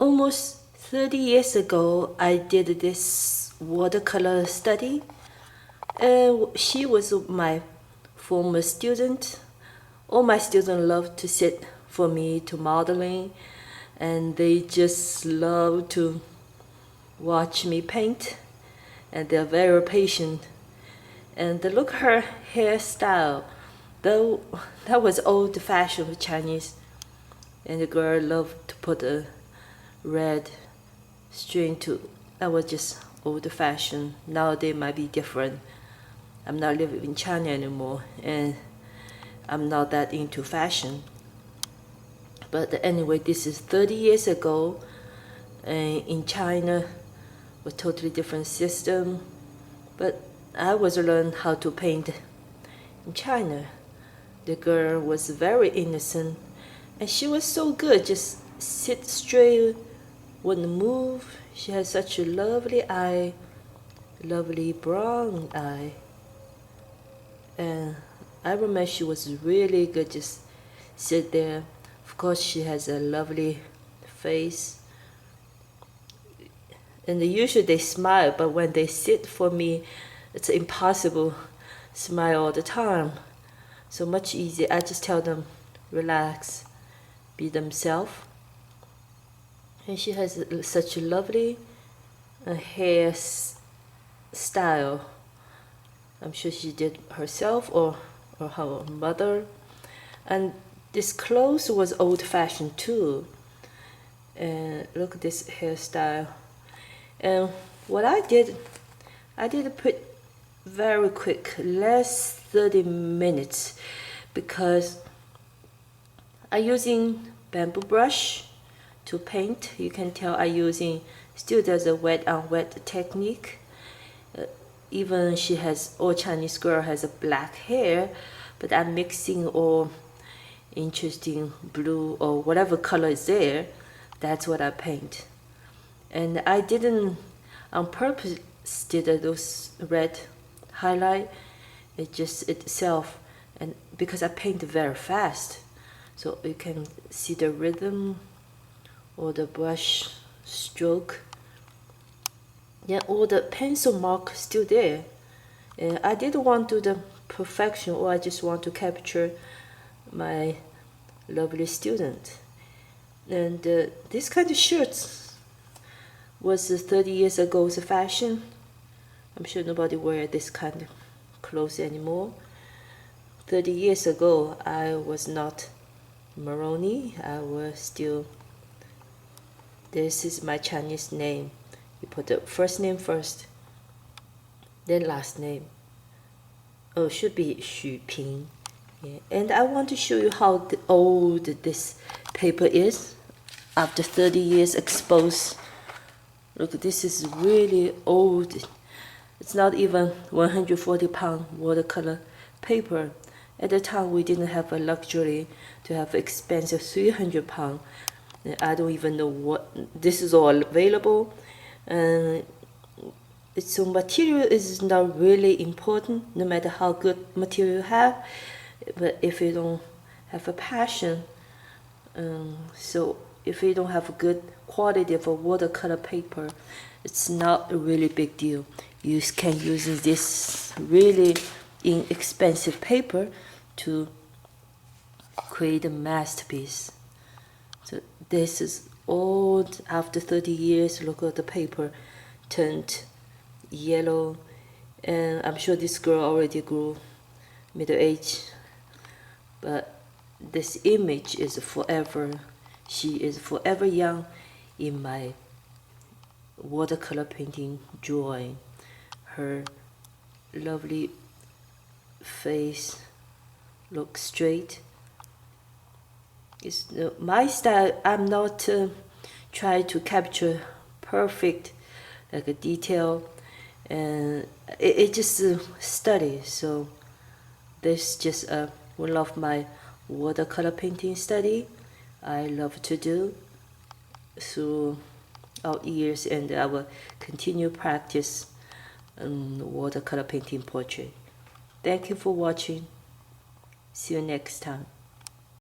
Almost 30 years ago, I did this watercolor study, and she was my former student. All my students love to sit for me to modeling, and they just love to watch me paint, and they're very patient. And look at her hairstyle, though that was old-fashioned Chinese, and the girl loved to put a red string too. That was just old-fashioned. Nowadays might be different. I'm not living in China anymore, and I'm not that into fashion. But anyway, this is 30 years ago, and in China, a totally different system. But I was learning how to paint in China. The girl was very innocent, and she was so good. Just sit straight, wouldn't move. She had such a lovely eye, lovely brown eye. And I remember she was really good, just sit there. Of course, she has a lovely face. And usually they smile, but when they sit for me, it's impossible smile all the time. So much easier. I just tell them, relax, be themselves. And she has such a lovely hair style. I'm sure she did herself or her mother. And this clothes was old-fashioned too. And look at this hairstyle. And what I did put very quick, less 30 minutes, because I'm using bamboo brush to paint. You can tell I'm using, still there's a wet on wet technique. Even she has, all Chinese girl has a black hair, but I'm mixing all interesting blue or whatever color is there. That's what I paint. And I didn't on purpose did those red highlight. It just itself, and because I paint very fast, so you can see the rhythm or the brush stroke. Yeah, all the pencil mark still there. And I didn't want to do the perfection, or I just want to capture my lovely student. And this kind of shirts was 30 years ago's fashion. I'm sure nobody wear this kind of clothes anymore. 30 years ago, I was not Moroni. I was still, this is my Chinese name. You put the first name first, then last name. Oh, should be Xu Ping. Yeah. And I want to show you how old this paper is after 30 years exposed. Look, this is really old. It's not even 140-pound watercolor paper. At the time, we didn't have a luxury to have expensive 300-pound. I don't even know what, this is all available. And so material is not really important, no matter how good material you have. But if you don't have a passion, so if you don't have a good quality of a watercolor paper, it's not a really big deal. You can use this really inexpensive paper to create a masterpiece. So this is old. After 30 years, look at the paper turned yellow, and I'm sure this girl already grew middle age, but this image is forever. She is forever young in my watercolor painting drawing. Her lovely face looks straight. It's my style. I'm not trying to capture perfect like a detail, and it just study. So this just one of my watercolor painting study I love to do throughout years, and I will continue practice watercolor painting portrait. Thank you for watching. See you next time.